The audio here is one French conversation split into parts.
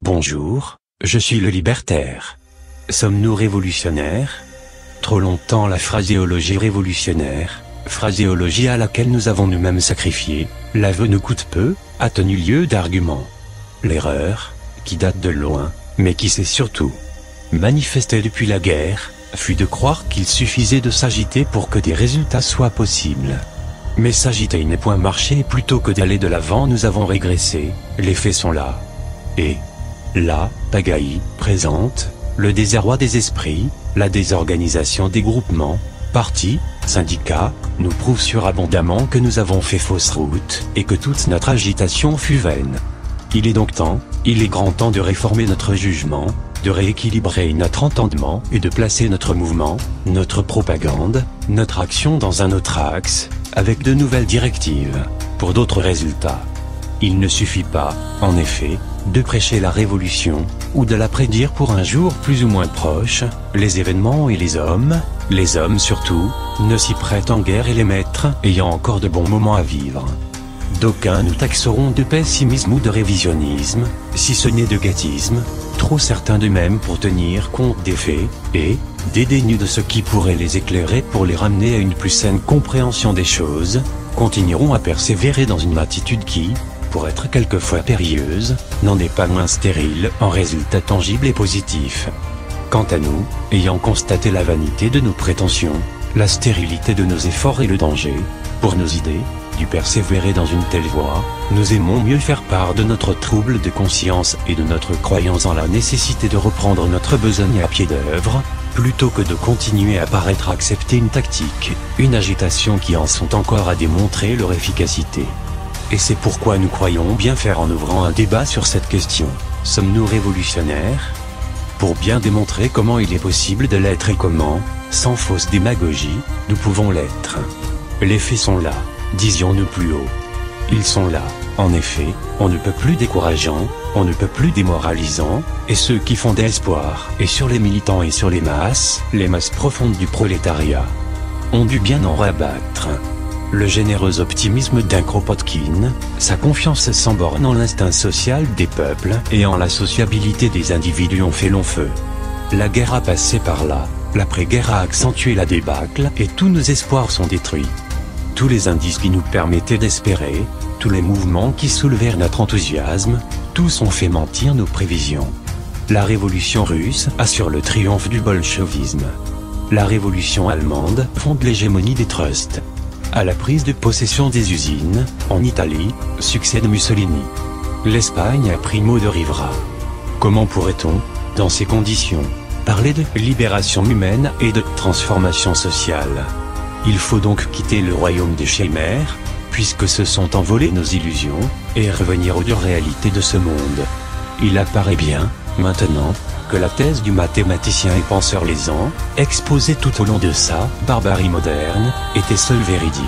Bonjour, je suis le libertaire. Sommes-nous révolutionnaires? Trop longtemps la phraséologie révolutionnaire, phraséologie à laquelle nous avons nous-mêmes sacrifié, l'aveu nous coûte peu, a tenu lieu d'argument. L'erreur, qui date de loin, mais qui s'est surtout manifestée depuis la guerre, fut de croire qu'il suffisait de s'agiter pour que des résultats soient possibles. Mais s'agiter n'est point marcher, plutôt que d'aller de l'avant nous avons régressé, les faits sont là. Et la pagaille présente, le désarroi des esprits, la désorganisation des groupements, partis, syndicats, nous prouvent surabondamment que nous avons fait fausse route, et que toute notre agitation fut vaine. Il est donc temps, il est grand temps de réformer notre jugement, de rééquilibrer notre entendement et de placer notre mouvement, notre propagande, notre action dans un autre axe, avec de nouvelles directives, pour d'autres résultats. Il ne suffit pas, en effet, de prêcher la révolution, ou de la prédire pour un jour plus ou moins proche, les événements et les hommes surtout, ne s'y prêtent en guère et les maîtres ayant encore de bons moments à vivre. D'aucuns nous taxeront de pessimisme ou de révisionnisme, si ce n'est de gâtisme, trop certains d'eux-mêmes pour tenir compte des faits, et dédaigneux de ce qui pourrait les éclairer pour les ramener à une plus saine compréhension des choses, continueront à persévérer dans une attitude qui, pour être quelquefois périlleuse, n'en est pas moins stérile en résultats tangibles et positifs. Quant à nous, ayant constaté la vanité de nos prétentions, la stérilité de nos efforts et le danger, pour nos idées, du persévérer dans une telle voie, nous aimons mieux faire part de notre trouble de conscience et de notre croyance en la nécessité de reprendre notre besogne à pied d'œuvre, plutôt que de continuer à paraître accepter une tactique, une agitation qui en sont encore à démontrer leur efficacité. Et c'est pourquoi nous croyons bien faire en ouvrant un débat sur cette question. Sommes-nous révolutionnaires? Pour bien démontrer comment il est possible de l'être et comment, sans fausse démagogie, nous pouvons l'être. Les faits sont là, disions-nous plus haut. Ils sont là, en effet, on ne peut plus décourageant, on ne peut plus démoralisant, et ceux qui font espoir, et sur les militants et sur les masses profondes du prolétariat, ont dû bien en rabattre. Le généreux optimisme d'un Kropotkin, sa confiance sans borne en l'instinct social des peuples et en la sociabilité des individus ont fait long feu. La guerre a passé par là, l'après-guerre a accentué la débâcle et tous nos espoirs sont détruits. Tous les indices qui nous permettaient d'espérer, tous les mouvements qui soulevèrent notre enthousiasme, tous ont fait mentir nos prévisions. La révolution russe assure le triomphe du bolchevisme. La révolution allemande fonde l'hégémonie des trusts. À la prise de possession des usines, en Italie, succède Mussolini. L'Espagne a pris mot de Rivera. Comment pourrait-on, dans ces conditions, parler de libération humaine et de transformation sociale? Il faut donc quitter le royaume des chimères, puisque se sont envolées nos illusions, et revenir aux dures réalités de ce monde. Il apparaît bien, maintenant, que la thèse du mathématicien et penseur Lézan, exposée tout au long de sa barbarie moderne, était seule véridique.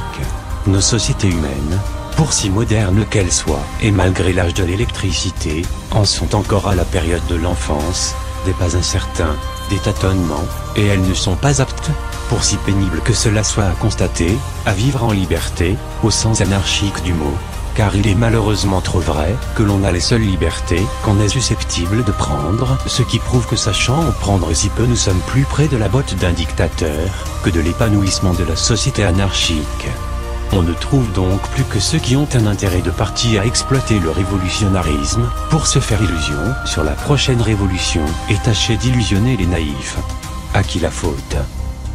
Nos sociétés humaines, pour si modernes qu'elles soient, et malgré l'âge de l'électricité, en sont encore à la période de l'enfance, des pas incertains, des tâtonnements, et elles ne sont pas aptes, pour si pénible que cela soit à constater, à vivre en liberté, au sens anarchique du mot. Car il est malheureusement trop vrai que l'on a les seules libertés qu'on est susceptible de prendre, ce qui prouve que sachant en prendre si peu nous sommes plus près de la botte d'un dictateur que de l'épanouissement de la société anarchique. On ne trouve donc plus que ceux qui ont un intérêt de parti à exploiter le révolutionnarisme pour se faire illusion sur la prochaine révolution et tâcher d'illusionner les naïfs. À qui la faute?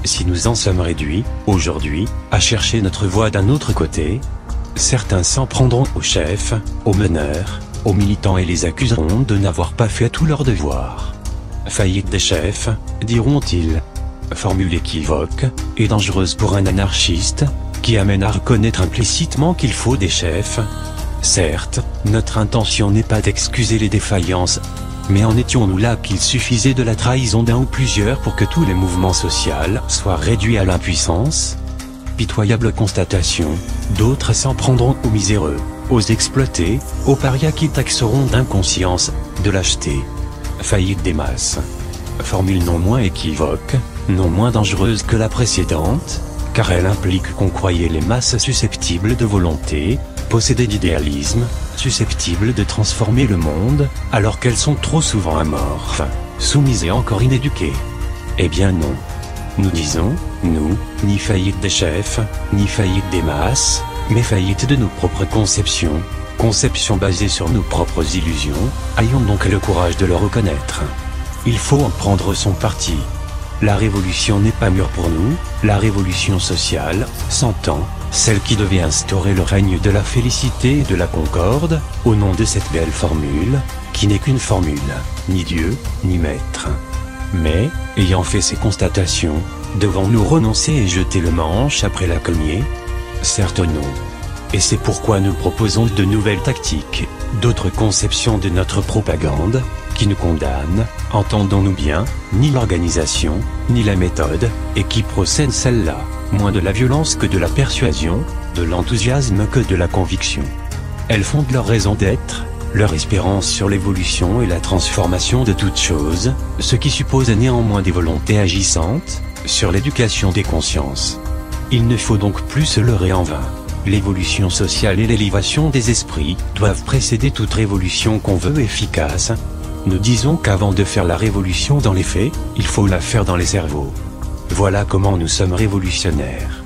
Si nous en sommes réduits, aujourd'hui, à chercher notre voie d'un autre côté, certains s'en prendront aux chefs, aux meneurs, aux militants et les accuseront de n'avoir pas fait tout leur devoir. Faillite des chefs, diront-ils. Formule équivoque, et dangereuse pour un anarchiste, qui amène à reconnaître implicitement qu'il faut des chefs. Certes, notre intention n'est pas d'excuser les défaillances, mais en étions-nous là qu'il suffisait de la trahison d'un ou plusieurs pour que tous les mouvements sociaux soient réduits à l'impuissance? Pitoyable constatation, d'autres s'en prendront aux miséreux, aux exploités, aux parias qui taxeront d'inconscience, de lâcheté. Faillite des masses. Formule non moins équivoque, non moins dangereuse que la précédente, car elle implique qu'on croyait les masses susceptibles de volonté, possédées d'idéalisme, susceptibles de transformer le monde, alors qu'elles sont trop souvent amorphes, soumises et encore inéduquées. Eh bien non. Nous disons, nous, ni faillite des chefs, ni faillite des masses, mais faillite de nos propres conceptions, conceptions basées sur nos propres illusions, ayons donc le courage de le reconnaître. Il faut en prendre son parti. La révolution n'est pas mûre pour nous, la révolution sociale, s'entend, celle qui devait instaurer le règne de la félicité et de la concorde, au nom de cette belle formule, qui n'est qu'une formule, ni Dieu, ni maître. Mais, ayant fait ces constatations, devons-nous renoncer et jeter le manche après la cognée? Certes non. Et c'est pourquoi nous proposons de nouvelles tactiques, d'autres conceptions de notre propagande, qui nous condamnent, entendons-nous bien, ni l'organisation, ni la méthode, et qui procèdent celle-là, moins de la violence que de la persuasion, de l'enthousiasme que de la conviction. Elles fondent leur raison d'être, leur espérance sur l'évolution et la transformation de toutes choses, ce qui suppose néanmoins des volontés agissantes, sur l'éducation des consciences. Il ne faut donc plus se leurrer en vain. L'évolution sociale et l'élévation des esprits doivent précéder toute révolution qu'on veut efficace. Nous disons qu'avant de faire la révolution dans les faits, il faut la faire dans les cerveaux. Voilà comment nous sommes révolutionnaires.